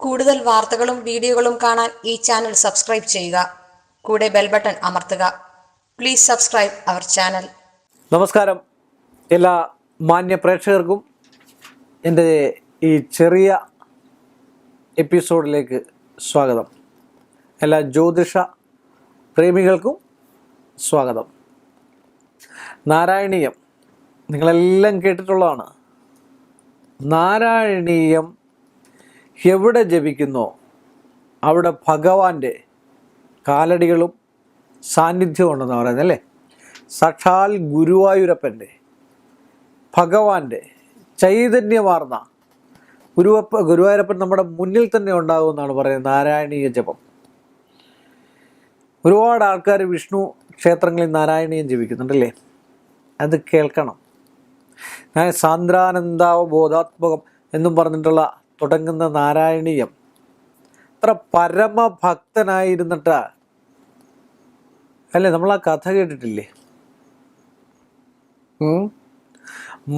കൂടുതൽ വാർത്തകളും വീഡിയോകളും കാണാൻ ഈ ചാനൽ സബ്സ്ക്രൈബ് ചെയ്യുക. കൂടെ ബെൽ ബട്ടൺ അമർത്തുക. Please subscribe our channel. നമസ്കാരം എല്ലാ മാന്യ പ്രേക്ഷകർക്കും എൻ്റെ ഈ ചെറിയ എപ്പിസോഡിലേക്ക് സ്വാഗതം. എല്ലാ ജ്യോതിഷ പ്രേമികൾക്കും സ്വാഗതം. നാരായണീയം നിങ്ങളെല്ലാം കേട്ടിട്ടുള്ളതാണ്. നാരായണീയം എവിടെ ജപിക്കുന്നോ അവിടെ ഭഗവാന്റെ കാലടികളും സാന്നിധ്യവും ഉണ്ടെന്ന് പറയുന്നത് അല്ലേ. സാക്ഷാൽ ഗുരുവായൂരപ്പൻ്റെ ഭഗവാന്റെ ചൈതന്യമാർന്ന ഗുരുവായൂരപ്പൻ നമ്മുടെ മുന്നിൽ തന്നെ ഉണ്ടാകുമെന്നാണ് പറയുന്നത് നാരായണീയ ജപം. ഒരുപാട് ആൾക്കാർ വിഷ്ണു ക്ഷേത്രങ്ങളിൽ നാരായണീയം ജപിക്കുന്നുണ്ടല്ലേ. അത് കേൾക്കണം. ഞാൻ സാന്ദ്രാനന്ദാവബോധാത്മകം എന്നും പറഞ്ഞിട്ടുള്ള തുടങ്ങുന്ന നാരായണീയം അത്ര പരമഭക്തനായിരുന്നിട്ട് അല്ലേ. നമ്മൾ ആ കഥ കേട്ടിട്ടില്ലേ,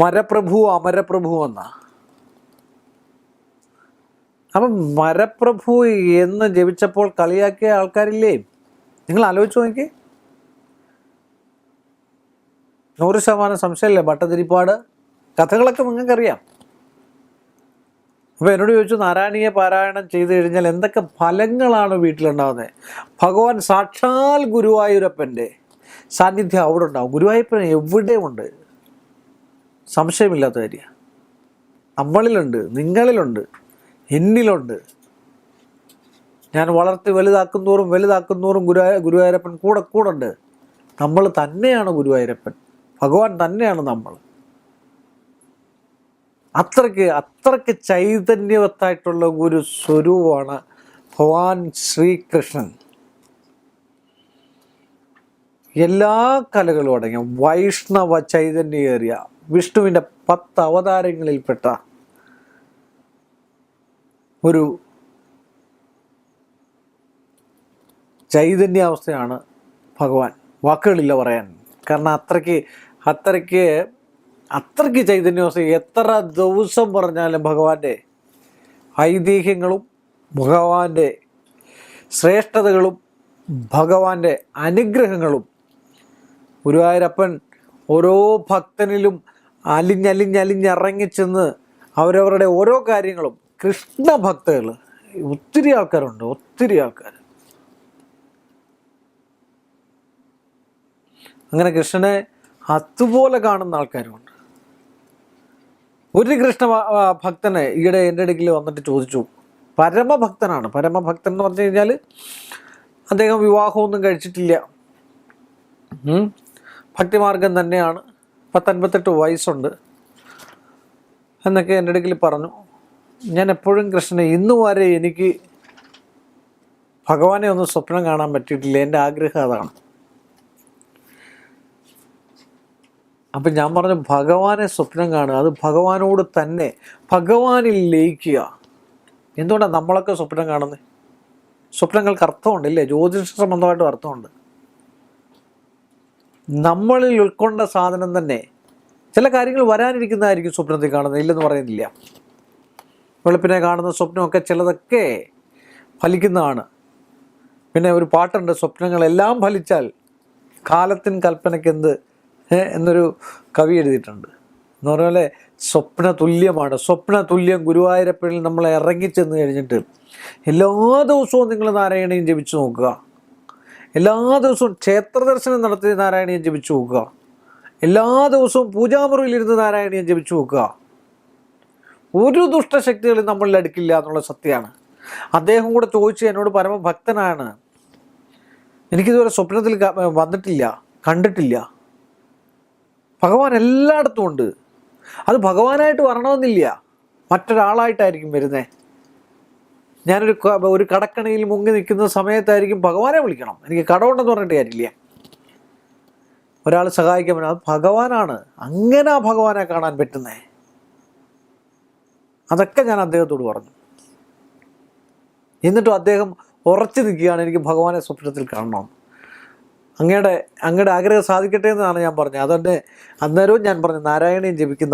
മരപ്രഭു അമരപ്രഭു എന്ന. അപ്പം മരപ്രഭു എന്ന് ജപിച്ചപ്പോൾ കളിയാക്കിയ ആൾക്കാരില്ലേ, നിങ്ങൾ ആലോചിച്ച് നോക്കി. 100% സംശയമില്ലേ. ഭട്ടതിരിപ്പാട് കഥകളൊക്കെ നിങ്ങൾക്കറിയാം. അപ്പോൾ എന്നോട് ചോദിച്ചു, നാരായണീയ പാരായണം ചെയ്തു കഴിഞ്ഞാൽ എന്തൊക്കെ ഫലങ്ങളാണ് വീട്ടിലുണ്ടാകുന്നത്? ഭഗവാൻ സാക്ഷാൽ ഗുരുവായൂരപ്പൻ്റെ സാന്നിധ്യം അവിടെ ഉണ്ടാവും. ഗുരുവായൂരപ്പൻ എവിടെയുണ്ട്, സംശയമില്ലാത്ത കാര്യം. നമ്മളിലുണ്ട്, നിങ്ങളിലുണ്ട്, എന്നിലുണ്ട്. ഞാൻ വളർത്തി വലുതാക്കും തോറും ഗുരുവായൂരപ്പൻ കൂടെ ഉണ്ട്. നമ്മൾ തന്നെയാണ് ഗുരുവായൂരപ്പൻ, ഭഗവാൻ തന്നെയാണ് നമ്മൾ. അത്രയ്ക്ക് ചൈതന്യവത്തായിട്ടുള്ള ഒരു സ്വരൂപമാണ് ഭഗവാൻ ശ്രീകൃഷ്ണൻ. എല്ലാ കലകളും അടങ്ങിയ വൈഷ്ണവ ചൈതന്യേറിയ വിഷ്ണുവിൻ്റെ 10 അവതാരങ്ങളിൽപ്പെട്ട ഒരു ചൈതന്യാവസ്ഥയാണ് ഭഗവാൻ. വാക്കുകളില്ല പറയാൻ. കാരണം അത്രയ്ക്ക് ചൈതന്യാവസ്ഥ. എത്ര ദിവസം പറഞ്ഞാലും ഭഗവാന്റെ ഐതിഹ്യങ്ങളും ഭഗവാന്റെ ശ്രേഷ്ഠതകളും ഭഗവാന്റെ അനുഗ്രഹങ്ങളും ഗുരുവായൂരപ്പൻ ഓരോ ഭക്തനിലും അലിഞ്ഞിറങ്ങിച്ചെന്ന് അവരവരുടെ ഓരോ കാര്യങ്ങളും. കൃഷ്ണഭക്തകൾ ഒത്തിരി ആൾക്കാരുണ്ട്, ഒത്തിരി ആൾക്കാർ. അങ്ങനെ കൃഷ്ണനെ അതുപോലെ കാണുന്ന ആൾക്കാരുമുണ്ട്. ഒരു കൃഷ്ണ ഭക്തനെ ഈയിടെ എൻ്റെ അടുക്കൽ വന്നിട്ട് ചോദിച്ചു. പരമഭക്തനാണ്. പരമഭക്തൻ എന്ന് പറഞ്ഞു കഴിഞ്ഞാൽ അദ്ദേഹം വിവാഹമൊന്നും കഴിച്ചിട്ടില്ല, ഭക്തിമാർഗം തന്നെയാണ്, 58 വയസ്സുണ്ട് എന്നൊക്കെ എൻ്റെ അടുക്കൽ പറഞ്ഞു. ഞാൻ എപ്പോഴും കൃഷ്ണനെ, ഇന്നു വരെ എനിക്ക് ഭഗവാനെ ഒന്നും സ്വപ്നം കാണാൻ പറ്റിയിട്ടില്ല. എൻ്റെ ആഗ്രഹം അതാണ്. അപ്പം ഞാൻ പറഞ്ഞു, ഭഗവാനെ സ്വപ്നം കാണുക, അത് ഭഗവാനോട് തന്നെ, ഭഗവാനിൽ ലയിക്കുക. എന്തുകൊണ്ടാണ് നമ്മളൊക്കെ സ്വപ്നം കാണുന്നത്? സ്വപ്നങ്ങൾക്ക് അർത്ഥമുണ്ട് ഇല്ലേ, ജ്യോതിഷ സംബന്ധമായിട്ടും അർത്ഥമുണ്ട്. നമ്മളിൽ ഉൾക്കൊണ്ട സാധനം തന്നെ ചില കാര്യങ്ങൾ വരാനിരിക്കുന്നതായിരിക്കും സ്വപ്നത്തിൽ കാണുന്നത്, ഇല്ലെന്ന് പറയുന്നില്ല. വെളുപ്പിനെ കാണുന്ന സ്വപ്നമൊക്കെ ചിലതൊക്കെ ഫലിക്കുന്നതാണ്. പിന്നെ ഒരു പാട്ടുണ്ട്, സ്വപ്നങ്ങളെല്ലാം ഫലിച്ചാൽ കാലത്തിൻ കൽപ്പനയ്ക്കെന്ത് എന്നൊരു കവി എഴുതിയിട്ടുണ്ട്. എന്ന് പറഞ്ഞ പോലെ സ്വപ്ന തുല്യം ഗുരുവായൂരപ്പനിൽ നമ്മൾ ഇറങ്ങിച്ചെന്ന് കഴിഞ്ഞിട്ട് എല്ലാ ദിവസവും നിങ്ങൾ നാരായണീയം ജപിച്ചു നോക്കുക. എല്ലാ ദിവസവും ക്ഷേത്ര ദർശനം നടത്തി നാരായണീയം ജപിച്ചു നോക്കുക. എല്ലാ ദിവസവും പൂജാമുറിയിലിരുന്ന് നാരായണീയം ജപിച്ചു നോക്കുക. ഒരു ദുഷ്ടശക്തികളും നമ്മളിൽ അടുക്കില്ല എന്നുള്ള സത്യമാണ്. അദ്ദേഹം കൂടെ ചോദിച്ചു, എന്നോട് പരമഭക്തനാണ്, എനിക്കിതുവരെ സ്വപ്നത്തിൽ വന്നിട്ടില്ല, കണ്ടിട്ടില്ല. ഭഗവാൻ എല്ലായിടത്തും ഉണ്ട്. അത് ഭഗവാനായിട്ട് വരണമെന്നില്ല, മറ്റൊരാളായിട്ടായിരിക്കും വരുന്നത്. ഞാനൊരു കടക്കണിയിൽ മുങ്ങി നിൽക്കുന്ന സമയത്തായിരിക്കും ഭഗവാനെ വിളിക്കണം. എനിക്ക് കടമുണ്ടെന്ന് പറഞ്ഞിട്ട് കാര്യമില്ല. ഒരാൾ സഹായിക്കാൻ പറ്റും, അത് ഭഗവാനാണ്. അങ്ങനെ ആ ഭഗവാനെ കാണാൻ പറ്റുന്നേ. അതൊക്കെ ഞാൻ അദ്ദേഹത്തോട് പറഞ്ഞു. എന്നിട്ടും അദ്ദേഹം ഉറച്ചു നിൽക്കുകയാണ്, എനിക്ക് ഭഗവാനെ സ്വപ്നത്തിൽ കാണണം. അങ്ങയുടെ ആഗ്രഹം സാധിക്കട്ടെ എന്നാണ് ഞാൻ പറഞ്ഞത്. അതുകൊണ്ട് അന്നേരവും ഞാൻ പറഞ്ഞു നാരായണീയം ജപിക്കും.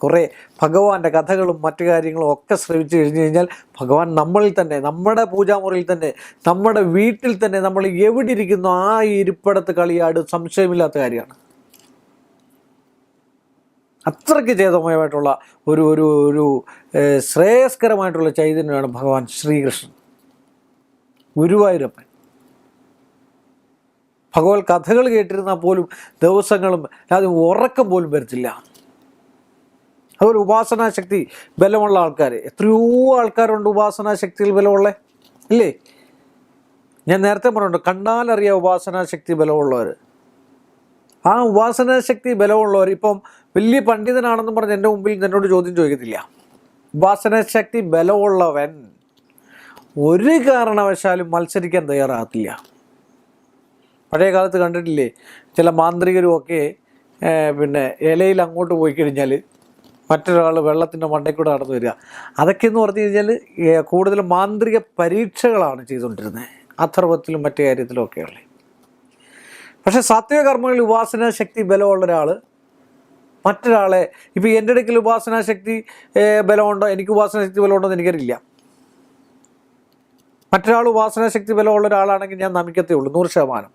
കുറേ ഭഗവാന്റെ കഥകളും മറ്റു കാര്യങ്ങളും ഒക്കെ ശ്രവിച്ചു കഴിഞ്ഞു കഴിഞ്ഞാൽ ഭഗവാൻ നമ്മളിൽ തന്നെ, നമ്മുടെ പൂജാമുറിയിൽ തന്നെ, നമ്മുടെ വീട്ടിൽ തന്നെ, നമ്മൾ എവിടെ ഇരിക്കുന്നു ആ ഇരിപ്പിടത്ത് കളിയാട് സംശയമില്ലാത്ത കാര്യമാണ്. അത്രയ്ക്ക് ചേതമയമായിട്ടുള്ള ഒരു ഒരു ഒരു ശ്രേയസ്കരമായിട്ടുള്ള ചൈതന്യമാണ് ഭഗവാൻ ശ്രീകൃഷ്ണൻ, ഗുരുവായൂരപ്പൻ. ഭഗവത് കഥകൾ കേട്ടിരുന്നാൽ പോലും ദിവസങ്ങളും അത് ഉറക്കം പോലും വരത്തില്ല. അതുപോലെ ഉപാസനാശക്തി ബലമുള്ള ആൾക്കാർ, എത്രയോ ആൾക്കാരുണ്ട് ഉപാസനാശക്തിയിൽ ബലമുള്ള, ഇല്ലേ? ഞാൻ നേരത്തെ പറഞ്ഞിട്ടുണ്ട്, കണ്ടാലറിയാം ഉപാസനാശക്തി ബലമുള്ളവർ. ആ ഉപാസനാശക്തി ബലമുള്ളവർ ഇപ്പം വലിയ പണ്ഡിതനാണെന്നും പറഞ്ഞ് എൻ്റെ മുമ്പിൽ എന്നോട് ചോദ്യം ചോദിക്കത്തില്ല. ഉപാസനാശക്തി ബലമുള്ളവൻ ഒരു കാരണവശാലും മത്സരിക്കാൻ തയ്യാറാകത്തില്ല. പഴയ കാലത്ത് കണ്ടിട്ടില്ലേ, ചില മാന്ത്രികരുമൊക്കെ ഇലയിൽ അങ്ങോട്ട് പോയി കഴിഞ്ഞാൽ മറ്റൊരാൾ വെള്ളത്തിൻ്റെ മണ്ടയിൽ കൂടെ നടന്നു വരിക. അതൊക്കെ എന്ന് പറഞ്ഞു കഴിഞ്ഞാൽ കൂടുതലും മാന്ത്രിക പരീക്ഷകളാണ് ചെയ്തുകൊണ്ടിരുന്നത്, അഥർവത്തിലും മറ്റു കാര്യത്തിലും ഒക്കെയുള്ള. പക്ഷേ സാത്വിക കർമ്മങ്ങളിൽ ഉപാസനാശക്തി ബലമുള്ള ഒരാൾ മറ്റൊരാളെ, ഇപ്പോൾ എൻ്റെ ഇടയ്ക്കിൽ ഉപാസനാശക്തി ബലമുണ്ടോ, എനിക്ക് ഉപാസനാശക്തി ബലമുണ്ടോ എന്ന് എനിക്കറിയില്ല. മറ്റൊരാൾ ഉപാസനാശക്തി ബലമുള്ള ഒരാളാണെങ്കിൽ ഞാൻ നമിക്കത്തേ ഉള്ളൂ 100%.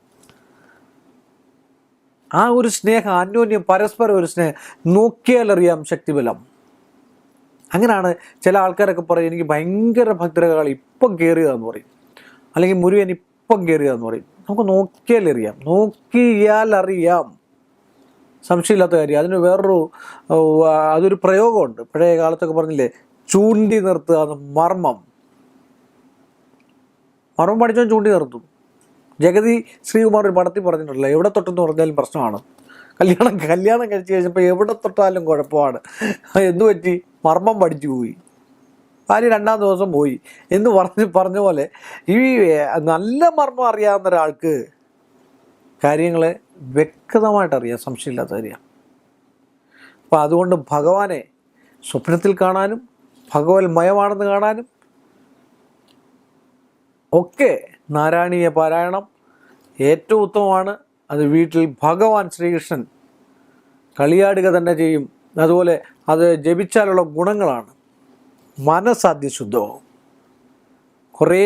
ആ ഒരു സ്നേഹം, അന്യോന്യം പരസ്പരം ഒരു സ്നേഹം, നോക്കിയാലറിയാം ശക്തിബലം. അങ്ങനെയാണ് ചില ആൾക്കാരൊക്കെ പറയും, എനിക്ക് ഭയങ്കര ഭദ്രകാളി ഇപ്പം കയറിയതെന്ന് പറയും, അല്ലെങ്കിൽ മുരുകൻ ഇപ്പം കയറിയതെന്ന് പറയും. നമുക്ക് നോക്കിയാൽ അറിയാം, സംശയമില്ലാത്ത കാര്യം. അതിന് അതൊരു പ്രയോഗമുണ്ട്. പഴയ കാലത്തൊക്കെ പറഞ്ഞില്ലേ, ചൂണ്ടി നിർത്തുക എന്ന്. മർമ്മം പഠിച്ചവൻ ചൂണ്ടി നിർത്തും. ജഗതി ശ്രീകുമാർ ഒരു പടത്തിൽ പറഞ്ഞിട്ടുണ്ടല്ലോ, എവിടെ തൊട്ടെന്ന് പറഞ്ഞാലും പ്രശ്നമാണ്. കല്യാണം കഴിച്ച് കഴിഞ്ഞപ്പോൾ എവിടെ തൊട്ടാലും കുഴപ്പമാണ്. എന്തു പറ്റി? മർമ്മം പഠിച്ചു പോയി, ഭാര്യ 2-ാം ദിവസം പോയി എന്ന് പറഞ്ഞ പോലെ ഈ നല്ല മർമ്മം അറിയാവുന്ന ഒരാൾക്ക് കാര്യങ്ങളെ വ്യക്തമായിട്ടറിയാം, സംശയമില്ലാത്ത കാര്യം. അപ്പോൾ അതുകൊണ്ട് ഭഗവാനെ സ്വപ്നത്തിൽ കാണാനും ഭഗവത്മയമാണെന്ന് കാണാനും ഒക്കെ നാരായണീയ പാരായണം ഏറ്റവും ഉത്തമമാണ്. അത് വീട്ടിൽ ഭഗവാൻ ശ്രീകൃഷ്ണൻ കളിയാടുക തന്നെ ചെയ്യും. അതുപോലെ അത് ജപിച്ചാലുള്ള ഗുണങ്ങളാണ്. മനസ്സാദ്യ ശുദ്ധവും. കുറേ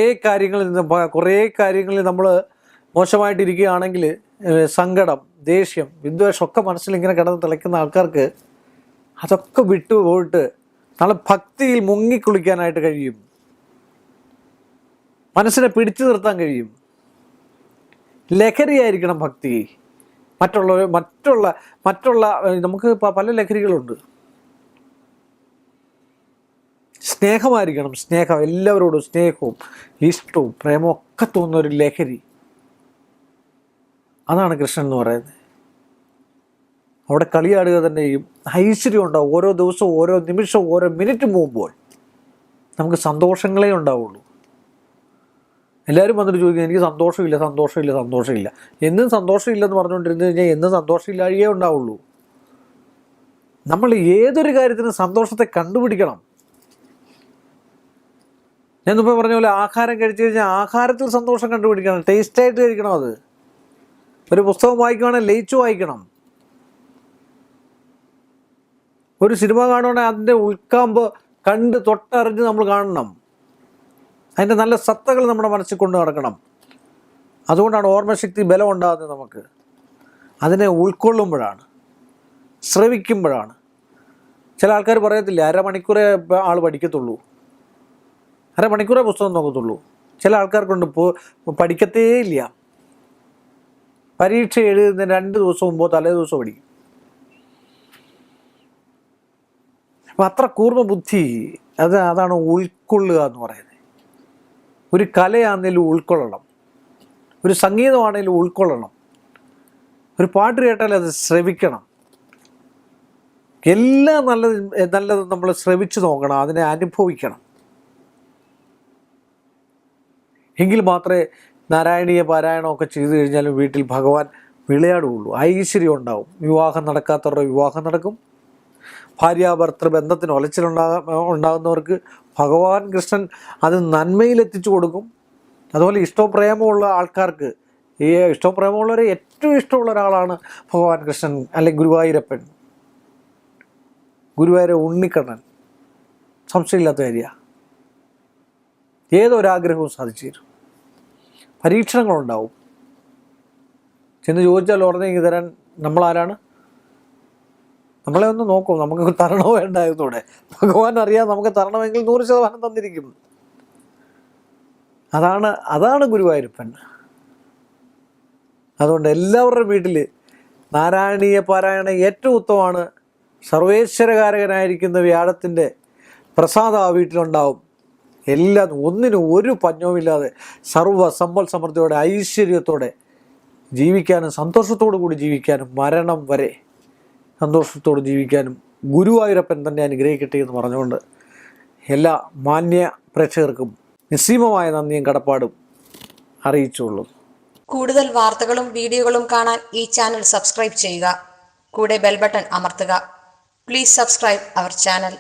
കാര്യങ്ങളിൽ നമ്മൾ മോശമായിട്ടിരിക്കുകയാണെങ്കിൽ സങ്കടം, ദേഷ്യം, വിദ്വേഷം ഒക്കെ മനസ്സിലിങ്ങനെ കിടന്ന് തിളയ്ക്കുന്ന ആൾക്കാർക്ക് അതൊക്കെ വിട്ടുപോയിട്ട് നാളെ ഭക്തിയിൽ മുങ്ങിക്കുളിക്കാനായിട്ട് കഴിയും. മനസ്സിനെ പിടിച്ചു നിർത്താൻ കഴിയും. ലഹരിയായിരിക്കണം ഭക്തി. മറ്റുള്ള നമുക്ക് പല ലഹരികളുണ്ട്. സ്നേഹമായിരിക്കണം, സ്നേഹം, എല്ലാവരോടും സ്നേഹവും ഇഷ്ടവും പ്രേമവും ഒക്കെ തോന്നുന്ന ഒരു ലഹരി. അതാണ് കൃഷ്ണൻ എന്ന് പറയുന്നത്. അവിടെ കളിയാടുക തന്നെയും ഐശ്വര്യം ഉണ്ടാവും. ഓരോ ദിവസവും, ഓരോ നിമിഷവും, ഓരോ മിനിറ്റും പോകുമ്പോൾ നമുക്ക് സന്തോഷങ്ങളേ ഉണ്ടാവുള്ളൂ. എല്ലാവരും വന്നിട്ട് ചോദിക്കും, എനിക്ക് സന്തോഷമില്ല. എന്നും സന്തോഷമില്ലെന്ന് പറഞ്ഞുകൊണ്ടിരുന്നു കഴിഞ്ഞാൽ എന്നും സന്തോഷമില്ലാഴികേ ഉണ്ടാവുള്ളൂ. നമ്മൾ ഏതൊരു കാര്യത്തിനും സന്തോഷത്തെ കണ്ടുപിടിക്കണം. ഞാൻ മുമ്പേ പറഞ്ഞ പോലെ ആഹാരം കഴിച്ചു കഴിഞ്ഞാൽ ആഹാരത്തിൽ സന്തോഷം കണ്ടുപിടിക്കണം. ടേസ്റ്റായിട്ട് കഴിക്കണം. അത് ഒരു പുസ്തകം വായിക്കുകയാണെങ്കിൽ ലയിച്ചു വായിക്കണം. ഒരു സിനിമ കാണുകയാണെങ്കിൽ അതിൻ്റെ ഉൾക്കാമ്പ് കണ്ട് തൊട്ടറിഞ്ഞ് നമ്മൾ കാണണം. അതിൻ്റെ നല്ല സത്തകൾ നമ്മുടെ മനസ്സിൽ കൊണ്ട് നടക്കണം. അതുകൊണ്ടാണ് ഓർമ്മശക്തി ബലം ഉണ്ടാകുന്നത്. നമുക്ക് അതിനെ ഉൾക്കൊള്ളുമ്പോഴാണ്, ശ്രവിക്കുമ്പോഴാണ്. ചില ആൾക്കാർ പറയത്തില്ല, അരമണിക്കൂറേ ആൾ പഠിക്കത്തുള്ളൂ, അരമണിക്കൂറേ പുസ്തകം നോക്കത്തുള്ളൂ. ചില ആൾക്കാർക്കുണ്ട് പഠിക്കത്തേ ഇല്ല. പരീക്ഷ എഴുതുന്നതിന് 2 ദിവസം മുമ്പോ തലേ ദിവസം പഠിക്കും. അപ്പം അത്ര കൂർമ്മ ബുദ്ധി അതാണ് ഉൾക്കൊള്ളുക എന്ന് പറയുന്നത്. ഒരു കലയാണെങ്കിലും ഉൾക്കൊള്ളണം, ഒരു സംഗീതമാണെങ്കിലും ഉൾക്കൊള്ളണം, ഒരു പാട്ട് കേട്ടാൽ അത് ശ്രവിക്കണം. എല്ലാം നല്ലത് നമ്മൾ ശ്രവിച്ചു നോക്കണം, അതിനെ അനുഭവിക്കണം. എങ്കിൽ മാത്രമേ നാരായണീയ പാരായണമൊക്കെ ചെയ്തു കഴിഞ്ഞാലും വീട്ടിൽ ഭഗവാൻ വിളയാടുകയുള്ളൂ. ഐശ്വര്യം ഉണ്ടാവും. വിവാഹം നടക്കാത്തവരുടെ വിവാഹം നടക്കും. ഭാര്യാഭർത്തൃ ബന്ധത്തിന് ഉണ്ടാകുന്നവർക്ക് ഭഗവാൻ കൃഷ്ണൻ അത് നന്മയിലെത്തിച്ചു കൊടുക്കും. അതുപോലെ ഇഷ്ടപ്രേമമുള്ള ആൾക്കാർക്ക് ഈ ഇഷ്ടവും പ്രേമമുള്ളവരെ ഏറ്റവും ഇഷ്ടമുള്ള ഒരാളാണ് ഭഗവാൻ കൃഷ്ണൻ, അല്ലെങ്കിൽ ഗുരുവായൂരപ്പൻ, ഗുരുവായൂർ ഉണ്ണിക്കണ്ണൻ. സംശയമില്ലാത്ത കാര്യമാണ്. ഏതൊരാഗ്രഹവും സാധിച്ചു തരും. പരീക്ഷണങ്ങളുണ്ടാവും. ചെന്ന് ചോദിച്ചാൽ ഉടനെ തരാൻ നമ്മളാരാണ്? നമ്മളെ ഒന്ന് നോക്കും, നമുക്ക് തരണോ വേണ്ടായതോടെ. ഭഗവാൻ അറിയാം നമുക്ക് തരണമെങ്കിൽ 100% തന്നിരിക്കും. അതാണ് ഗുരുവായൂരപ്പൻ. അതുകൊണ്ട് എല്ലാവരുടെ വീട്ടിൽ നാരായണീയ പാരായണം ഏറ്റവും ഉത്തമമാണ്. സർവേശ്വരകാരകനായിരിക്കുന്ന വ്യാഴത്തിൻ്റെ പ്രസാദം ആ വീട്ടിലുണ്ടാവും. എല്ലാം ഒന്നിനും ഒരു പഞ്ഞവുമില്ലാതെ സർവ്വ സമ്പൽ സമൃദ്ധിയോടെ ഐശ്വര്യത്തോടെ ജീവിക്കാനും സന്തോഷത്തോടു കൂടി ജീവിക്കാനും മരണം വരെ സന്തോഷത്തോടെ ജീവിക്കാനും ഗുരുവായൂരപ്പൻ തന്നെ അനുഗ്രഹിക്കട്ടെ എന്ന് പറഞ്ഞുകൊണ്ട് എല്ലാ മാന്യ പ്രേക്ഷകർക്കും നിസ്സീമമായ നന്ദിയും കടപ്പാടും അറിയിച്ചുള്ളൂ. കൂടുതൽ വാർത്തകളും വീഡിയോകളും കാണാൻ ഈ ചാനൽ സബ്സ്ക്രൈബ് ചെയ്യുക. കൂടെ ബെൽ ബട്ടൺ അമർത്തുക. Please subscribe our channel.